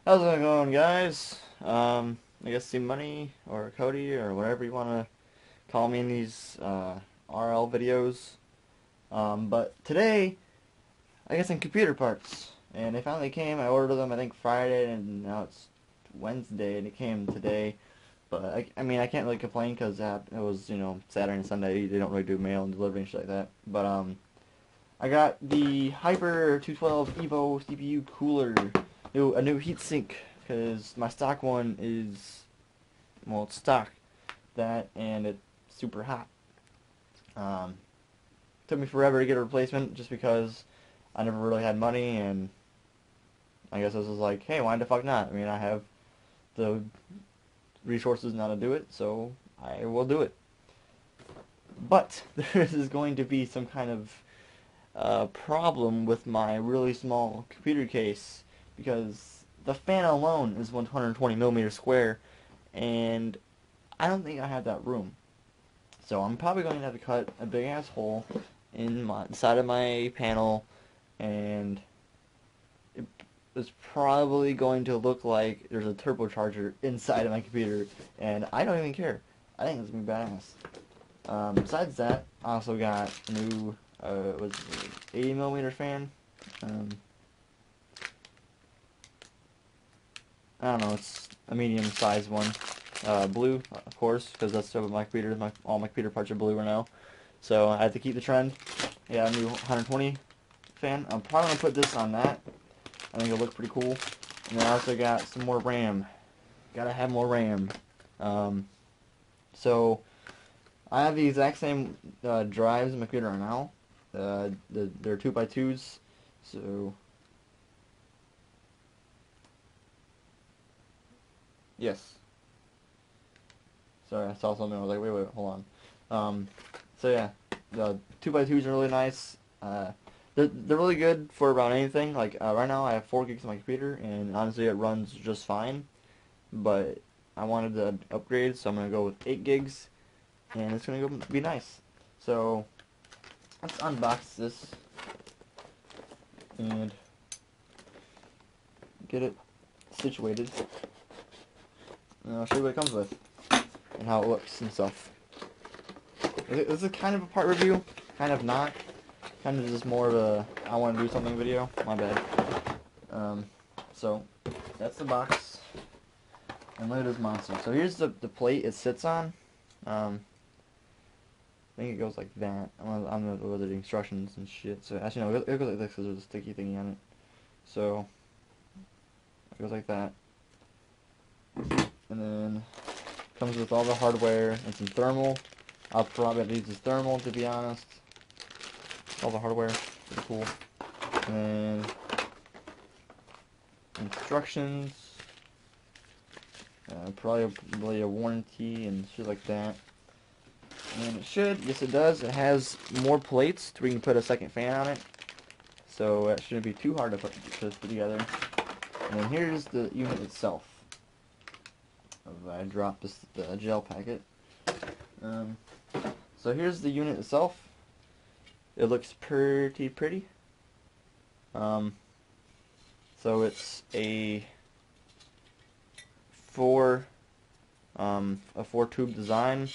How's it going, guys? I guess C-Money or Cody or whatever you want to call me in these RL videos. But today, I got some computer parts, and they finally came. I ordered them, I think, Friday, and now it's Wednesday, and it came today. But I mean, I can't really complain because it was, Saturday and Sunday. They don't really do mail and delivery and shit like that. But I got the Hyper 212 EVO CPU cooler, a new heatsink, because my stock one is, well, it's stock, that, and it's super hot. Um, Took me forever to get a replacement just because I never really had money, and I guess this was like, hey, why the fuck not? I mean, I have the resources now to do it, so I will do it. But there is going to be some kind of problem with my really small computer case because the fan alone is 120 millimeters square, and I don't think I have that room. So I'm probably going to have to cut a big ass hole in my side of my panel, and it's probably going to look like there's a turbocharger inside of my computer, and I don't even care. I think it's gonna be badass. Besides that, I also got a new was 80 millimeter fan. Um, I don't know, it's a medium sized one. Blue, of course, because that's what my computer, all my computer parts are blue right now. So I had to keep the trend. Yeah, a new 120 fan. I'm probably gonna put this on that. I think it'll look pretty cool. And then I also got some more RAM. Gotta have more RAM. Um, so I have the exact same drives in my computer right now. They're 2x2s. So yes. Sorry, I saw something. I was like, wait, hold on. So yeah, the 2x2s are really nice. They're really good for about anything. Like right now, I have 4 gigs on my computer, and honestly, it runs just fine. But I wanted to upgrade, so I'm gonna go with 8 gigs, and it's gonna be nice. So let's unbox this and get it situated, and I'll show you what it comes with and how it looks and stuff. This is kind of a part review, kind of not. Kind of just more of a I want to do something video. My bad. So that's the box, and look at this monster. So here's the plate it sits on. I think it goes like that. I'm gonna look at the instructions and shit. So actually no, it goes like this because there's a sticky thingy on it. So it goes like that, and then comes with all the hardware and some thermal. I'll probably have to use this thermal, to be honest. All the hardware, pretty cool. And instructions, probably a warranty and shit like that. And it should, yes it does, it has more plates to where you can put a second fan on it. So that shouldn't be too hard to put together. And then here's the unit itself. I dropped the gel packet. So here's the unit itself. It looks pretty. So it's a 4 tube design.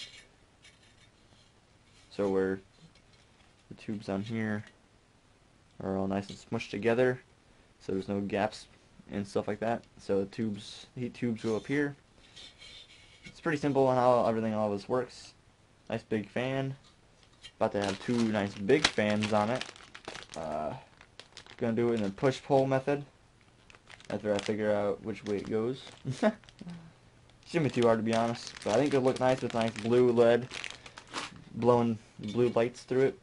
So where the tubes down here are all nice and smushed together, so there's no gaps and stuff like that. So the heat tubes go up here. It's pretty simple on how everything all this works. Nice big fan. About to have 2 nice big fans on it. Gonna do it in a push-pull method after I figure out which way it goes. Shouldn't be too hard, to be honest, but I think it'll look nice with nice blue LED blowing blue lights through it.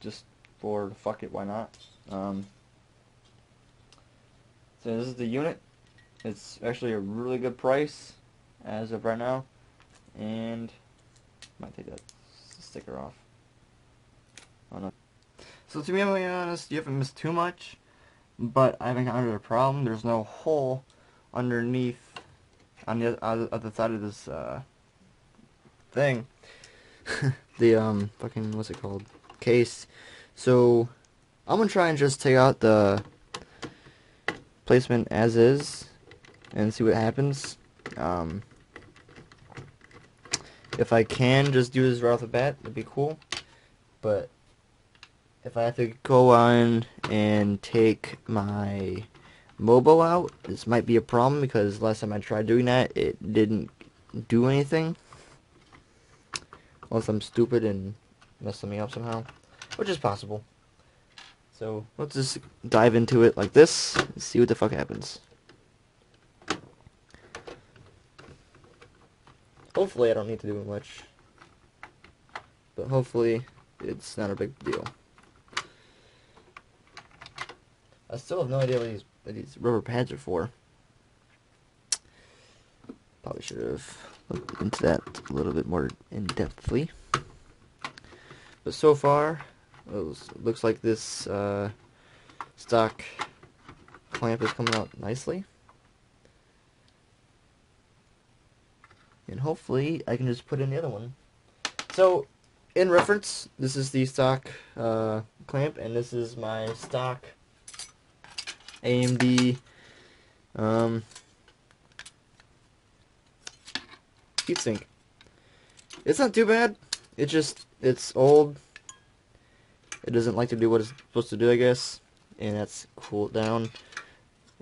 Just for fuck it, why not? So this is the unit. It's actually a really good price as of right now, and might take that sticker off. Oh no. So to be really honest, you haven't missed too much, but I've encountered a problem. There's no hole underneath on the other side of this thing. The fucking, what's it called, case. So I'm gonna try and just take out the placement as is, and see what happens. If I can just do this right off the bat, that'd be cool. But if I have to go on and take my Mobo out, this might be a problem because last time I tried doing that, it didn't do anything. Unless I'm stupid and mess something up somehow, which is possible. So let's just dive into it like this and see what the fuck happens. Hopefully I don't need to do much, but hopefully it's not a big deal. I still have no idea what these rubber pads are for. Probably should have looked into that a little bit more in-depthly. But so far, it looks like this stock clamp is coming out nicely. And hopefully I can just put in the other one. So, in reference, this is the stock clamp, and this is my stock AMD heatsink. It's not too bad. It's old. It doesn't like to do what it's supposed to do, I guess, and that's cooled down.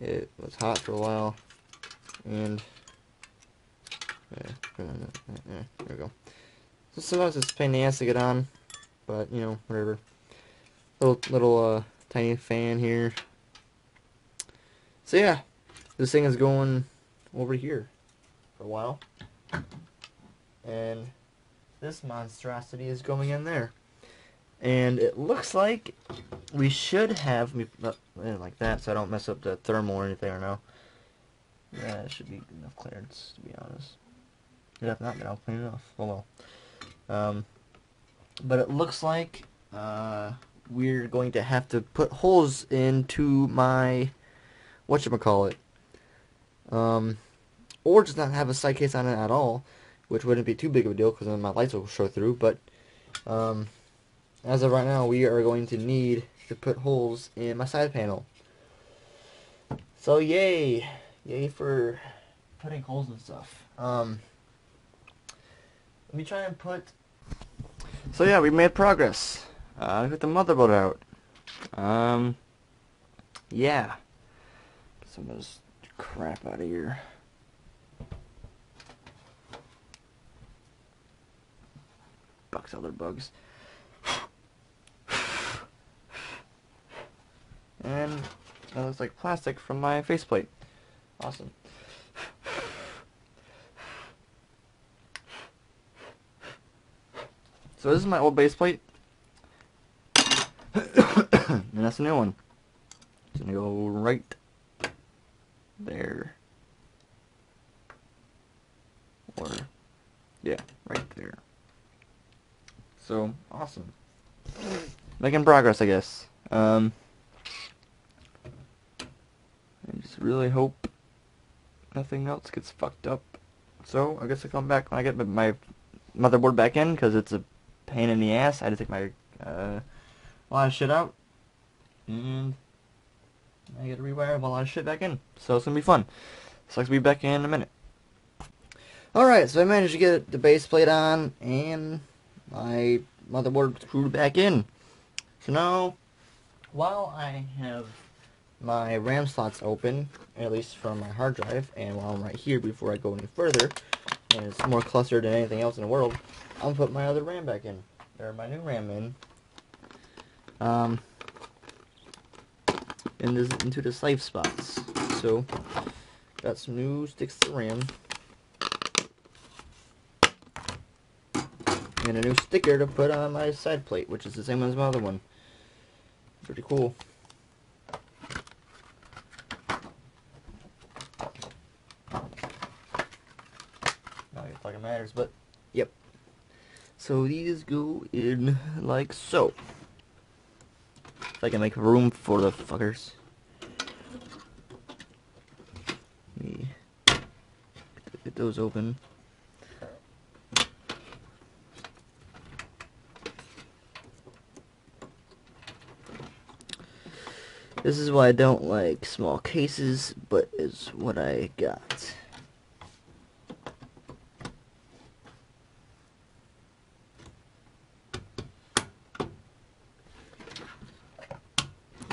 It was hot for a while, and there we go. So sometimes it's a pain in the ass to get on, but you know, whatever. Little tiny fan here. So yeah, this thing is going over here for a while, and this monstrosity is going in there. And it looks like we should have like that, so I don't mess up the thermal or anything. Or no, yeah, it should be enough clearance, to be honest. If not, then I'll clean it off. Oh well. But it looks like we're going to have to put holes into my whatchamacallit. Or just not have a side case on it at all, which wouldn't be too big of a deal because then my lights will show through. But as of right now, we are going to need to put holes in my side panel. So yay for putting holes and stuff. Let me try and put. So yeah, we made progress. I got the motherboard out. Yeah. Get some of this crap out of here. Bucks other bugs. And that looks like plastic from my faceplate. Awesome. So this is my old base plate. And that's the new one. It's gonna go right there. Or, yeah, right there. So, awesome. Making progress, I guess. I just really hope nothing else gets fucked up. So, I guess I'll come back when I get my motherboard back in, because it's a pain in the ass. I had to take my a lot of shit out, and I got to rewire a lot of shit back in. So, it's going to be fun. So, I'll be back in a minute. Alright, so I managed to get the base plate on, and my motherboard screwed back in. So now, while I have my RAM slots open, at least from my hard drive, and while I'm right here before I go any further, and it's more clustered than anything else in the world, I'm going to put my other RAM back in, or my new RAM in, into the safe spots. So, got some new sticks to RAM, and a new sticker to put on my side plate, which is the same as my other one. Pretty cool. Not it fucking matters, but yep. So these go in like so. If I can make room for the fuckers. Let me get those open. This is why I don't like small cases, but is what I got.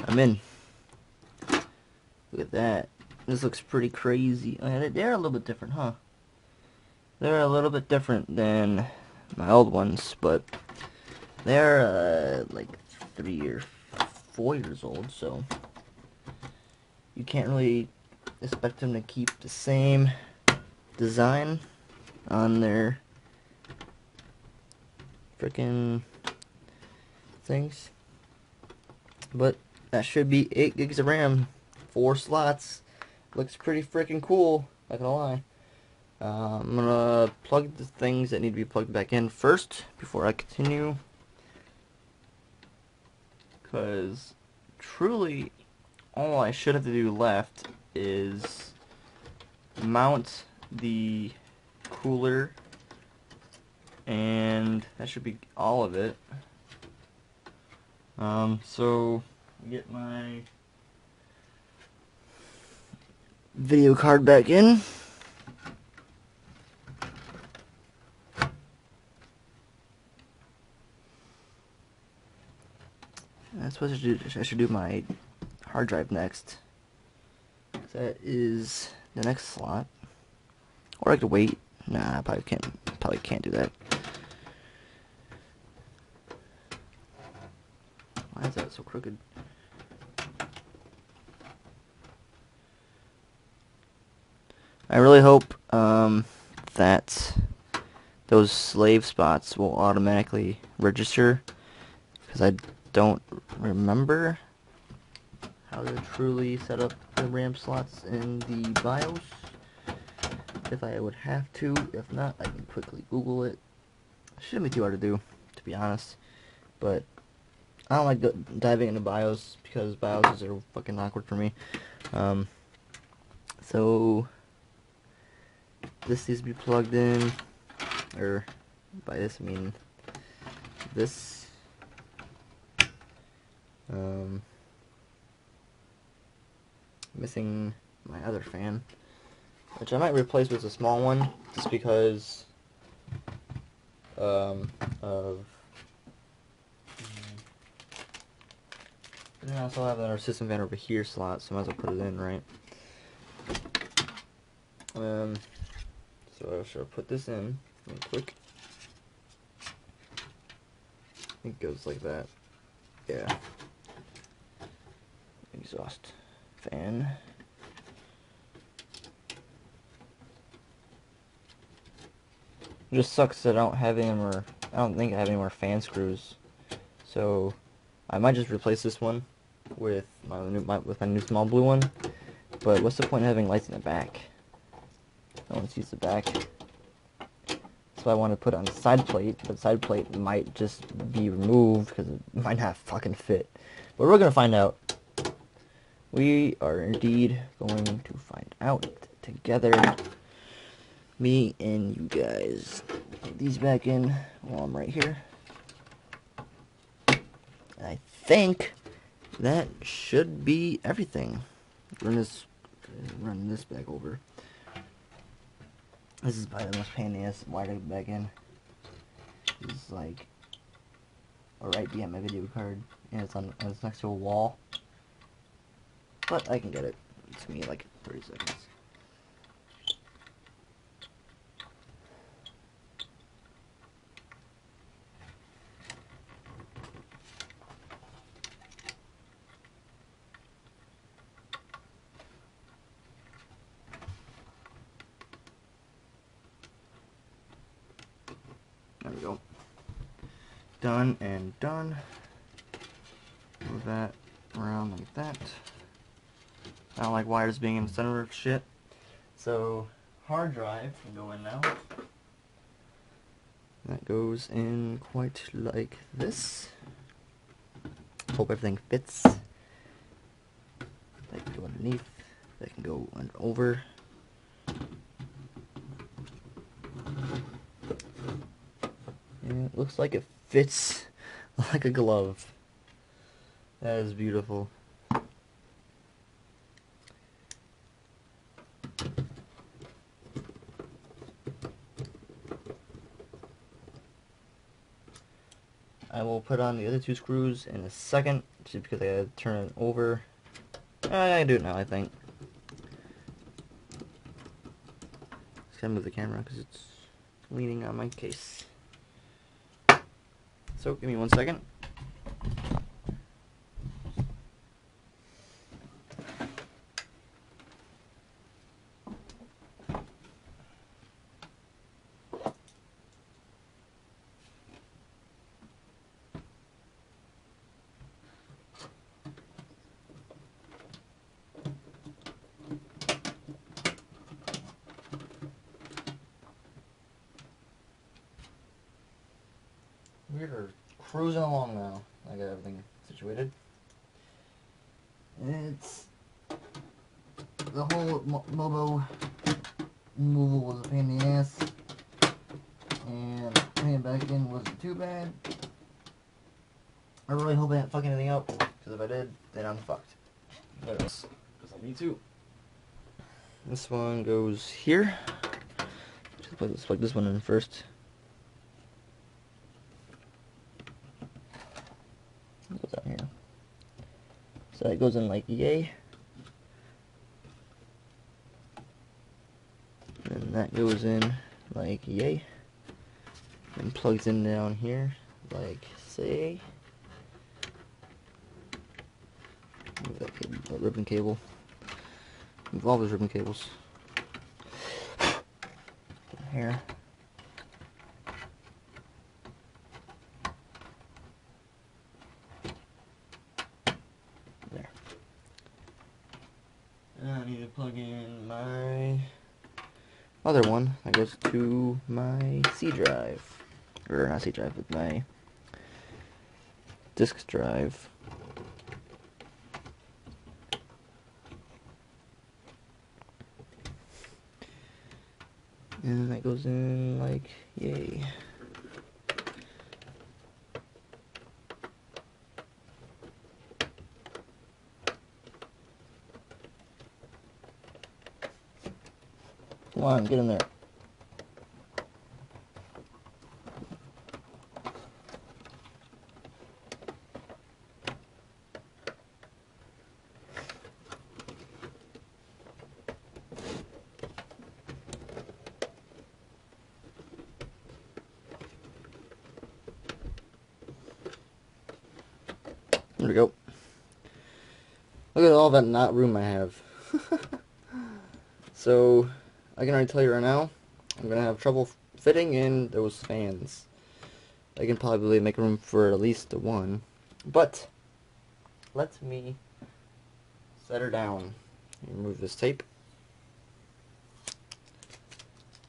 I'm in. Look at that. This looks pretty crazy. Oh, yeah, they're a little bit different, huh? They're a little bit different than my old ones, but they're like 3 or 4 years old, so you can't really expect them to keep the same design on their frickin' things. But that should be 8 gigs of RAM, 4 slots. Looks pretty freaking cool, not gonna lie. I'm gonna plug the things that need to be plugged back in first before I continue, because truly all I should have to do left is mount the cooler, and that should be all of it. So get my video card back in. That's what I should do my hard drive next. That is the next slot. Or I could wait. Nah, I probably can't do that. Why is that so crooked? I really hope that those slave spots will automatically register, because I don't remember how to truly set up the RAM slots in the BIOS. If I would have to, if not, I can quickly Google it. Shouldn't be too hard to do, to be honest. But I don't like diving into BIOS, because BIOS are fucking awkward for me. So this needs to be plugged in, or by this I mean this. Missing my other fan, which I might replace with a small one, just because of. And then I also have our system fan over here slot, so I might as well put it in, right? So I should put this in real quick. I think it goes like that. Yeah. Exhaust fan. It just sucks that I don't have any more. I don't think I have any more fan screws. So I might just replace this one with my new small blue one. But what's the point of having lights in the back? No one sees the back. So I want to put it on the side plate, but the side plate might just be removed because it might not fucking fit. But we're gonna find out. We are indeed going to find out together. Me and you guys. Put these back in while I'm right here. I think that should be everything. Run this back over. This is probably the most pain in the ass wire to get back in. This is like right behind my video card, and it's next to a wall. But I can get it. It's gonna be like 30 seconds. There we go. Done and done. Move that around like that. I don't like wires being in the center of shit. So, hard drive can go in now. That goes in quite like this. Hope everything fits. That can go underneath. That can go over. And it looks like it fits like a glove. That is beautiful. I will put on the other 2 screws in a second, just because I gotta turn it over. I can do it now, I think. Just gotta move the camera because it's leaning on my case. So, give me 1 second. We're cruising along now. I got everything situated. It's the whole Mobo removal was a pain in the ass, and putting it back in wasn't too bad. I really hope I didn't fuck anything up, because if I did, then I'm fucked. But because I need to. This one goes here. Let's plug this one in first. It goes out here. So it goes in like yay. And that goes in like yay. And plugs in down here like say. Move that cable, that ribbon cable. Move all those ribbon cables. Here. There. And I need to plug in my other one that goes to my C drive. Or not C drive, but my disk drive. And that goes in like, yay. Come on, get in there. There we go. Look at all that not room I have. So, I can already tell you right now, I'm going to have trouble fitting in those fans. I can probably make room for at least the one. But, let me set her down. Remove this tape.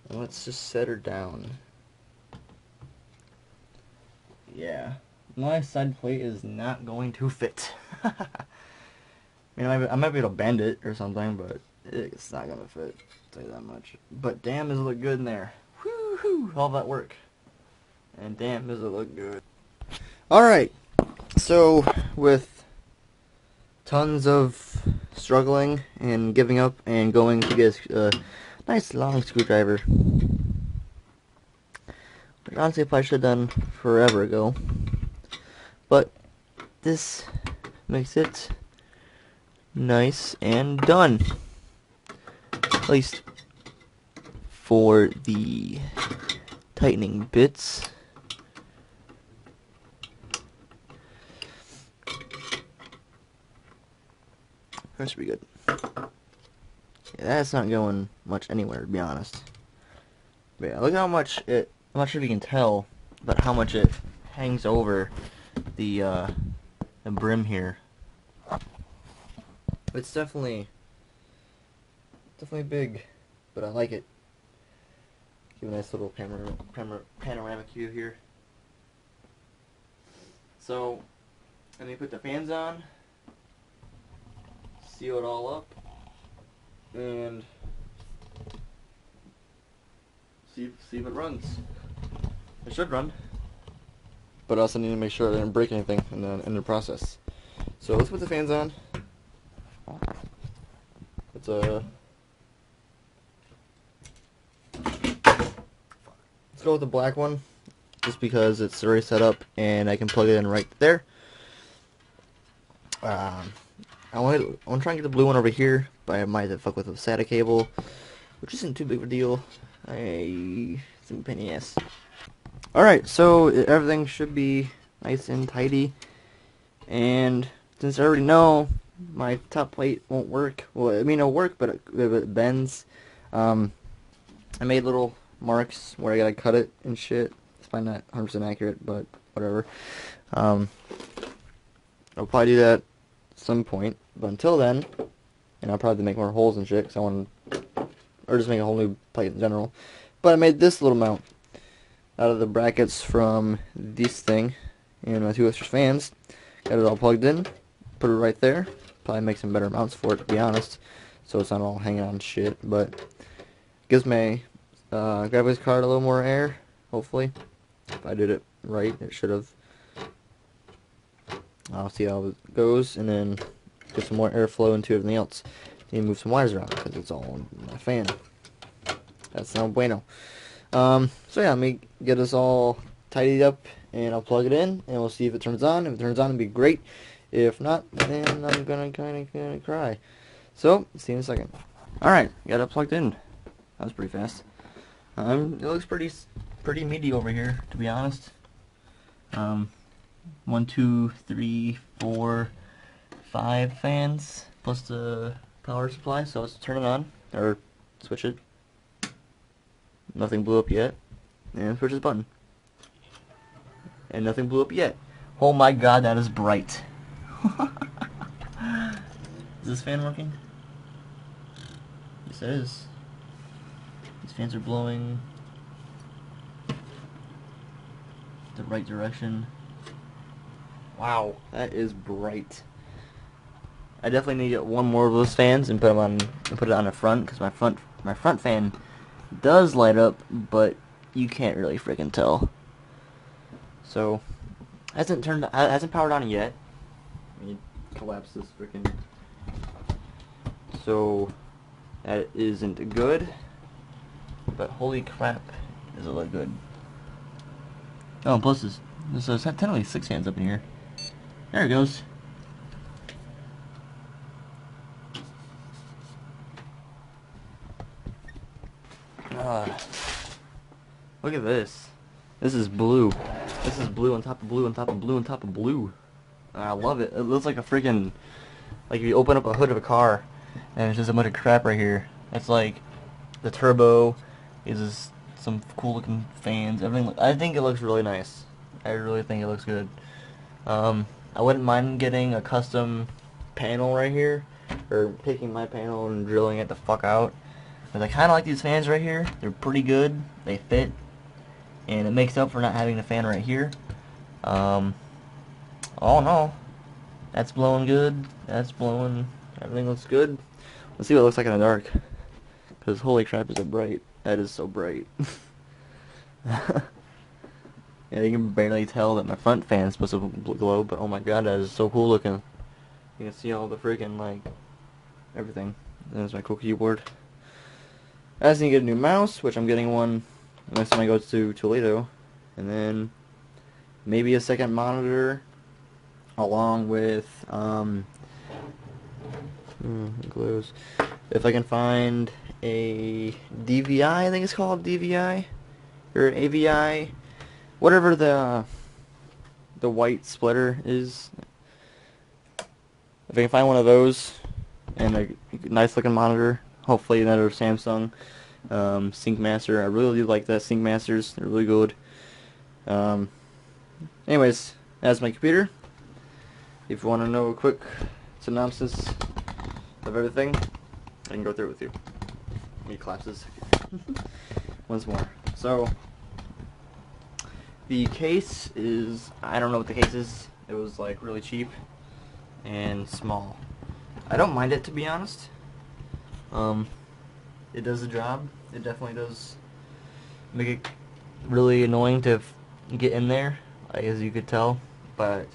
And let's just set her down. Yeah. My side plate is not going to fit. I mean, I might be able to bend it or something, but it's not going to fit. I'll tell you that much. But damn, does it look good in there. Woo-hoo, all that work. And damn, does it look good. Alright, so with tons of struggling and giving up and going to get a nice long screwdriver, which honestly I probably should have done forever ago. But this makes it nice and done. At least for the tightening bits. That should be good. Yeah, that's not going much anywhere, to be honest. But yeah, look how much it, I'm not sure if you can tell, but how much it hangs over the brim here. It's definitely big, but I like it. Give a nice little panoramic view here. So, and then you put the fans on, seal it all up, and see if it runs. It should run. But I also need to make sure I didn't break anything in the process. So let's put the fans on. Let's go with the black one. just because it's already set up and I can plug it in right there. I want to try and get the blue one over here, but I might have to fuck with a SATA cable, which isn't too big of a deal. It's a pain in the ass. Alright, so everything should be nice and tidy, and since I already know my top plate won't work, well, I mean it'll work, but it bends, I made little marks where I gotta cut it and shit. It's probably not 100% accurate, but whatever. I'll probably do that at some point, but until then, and I'll probably make more holes and shit, because I want to, or just make a whole new plate in general. But I made this little mount out of the brackets from this thing and my 2 extra fans. Got it all plugged in, put it right there. Probably make some better mounts for it, to be honest, so it's not all hanging on shit, but gives my graphics card a little more air, hopefully. If I did it right, it should have. I'll see how it goes, and then get some more airflow into everything else. Need to move some wires around, because it's all on my fan. That's no bueno. So yeah, let me get us all tidied up, and I'll plug it in, and we'll see if it turns on. If it turns on, it'll be great. If not, then I'm gonna cry. So, see you in a second. Alright, got it plugged in. That was pretty fast. It looks pretty meaty over here, to be honest. 1, 2, 3, 4, 5 fans plus the power supply. So let's turn it on, or switch it. Nothing blew up yet. And switch this button. And nothing blew up yet. Oh my god, that is bright. Is this fan working? Yes, it is. These fans are blowing the right direction. Wow, that is bright. I definitely need to get one more of those fans and put them on, and put it on the front, because my front fan does light up, but you can't really freaking tell. So hasn't powered on yet. Let me collapse this freaking. So that isn't good. But holy crap, does it look good? Oh, plus there's technically 6 fans up in here. There it goes. Look at this. This is blue. This is blue on top of blue on top of blue on top of blue. I love it. It looks like a freaking, like if you open up a hood of a car and it's just a bunch of crap right here. It's like the turbo is just some cool looking fans. Everything. I think it looks really nice. I really think it looks good. I wouldn't mind getting a custom panel right here, or taking my panel and drilling it the fuck out. Because I kind of like these fans right here. They're pretty good. They fit. And it makes up for not having the fan right here. Oh no. That's blowing good. That's blowing. Everything looks good. Let's see what it looks like in the dark. Because holy crap, is it bright. That is so bright. Yeah, you can barely tell that my front fan is supposed to glow, but oh my god, that is so cool looking. You can see all the freaking, like, everything. There's my cool keyboard. I just need to get a new mouse, which I'm getting one next time I go to Toledo. And then maybe a second monitor, along with, it glows. If I can find a DVI, I think it's called DVI, or AVI, whatever the white splitter is. If I can find one of those and a nice looking monitor, hopefully another Samsung Sync Master. I really do like the Sync Masters. They're really good. Anyways, that's my computer. If you want to know a quick synopsis of everything, I can go through it with you. Let me collapse this once more. So the case is, I don't know what the case is. It was like really cheap and small. I don't mind it, to be honest. It does the job. It definitely does make it really annoying to get in there, as you could tell. But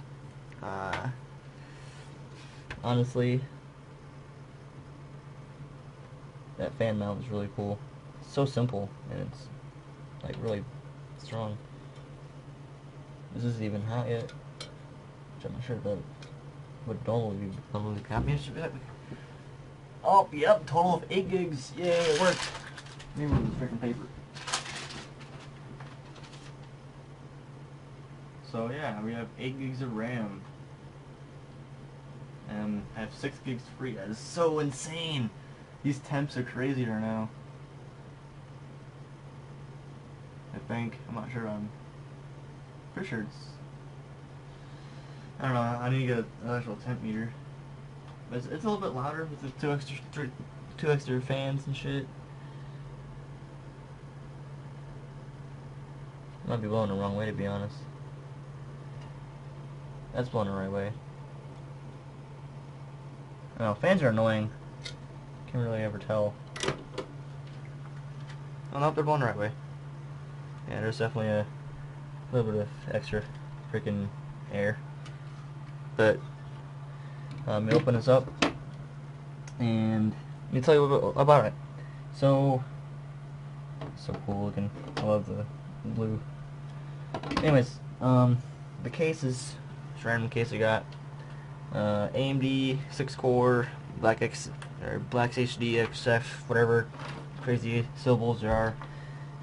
honestly, that fan mount is really cool. It's so simple, and it's like really strong. This isn't even hot yet. Which I'm not sure that would normally cap me. Oh, yep, total of 8 gigs. Yay, it worked. Let me remove this freaking paper. So yeah, we have 8 gigs of RAM. And I have 6 gigs free. That is so insane. These temps are crazy right now. I think. I'm not sure. I'm pretty sure it's... I don't know. I need to get an actual temp meter. But it's a little bit louder with the two extra fans and shit. Might be blowing the wrong way, to be honest. That's blowing the right way. Oh, fans are annoying. Can't really ever tell. Oh no, they're blowing the right way. Yeah, there's definitely a little bit of extra freaking air. But let me open this up and let me tell you a bit about it. So cool looking. I love the blue. Anyways, the case is just a random case I got. AMD 6-core Black HD XF, whatever crazy syllables there are.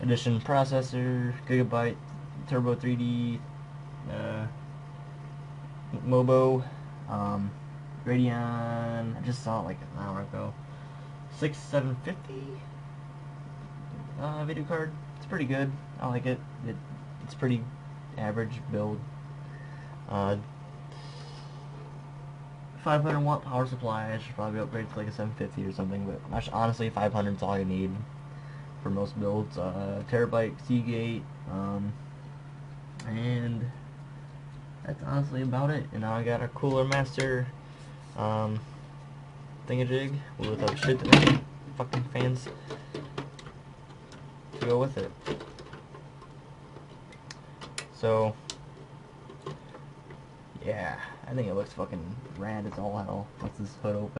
Edition processor, Gigabyte, Turbo 3D, Mobo, Radeon. I just saw it like an hour ago. 6750 video card. It's pretty good. I like it. It's pretty average build. 500 watt power supply. I should probably upgrade to like a 750 or something, but honestly 500 is all you need for most builds. Terabyte Seagate, and that's honestly about it. And now I got a Cooler Master thingamajig with a shit ton of fucking fans to go with it. So yeah, I think it looks fucking rad as all hell. What's this hood open?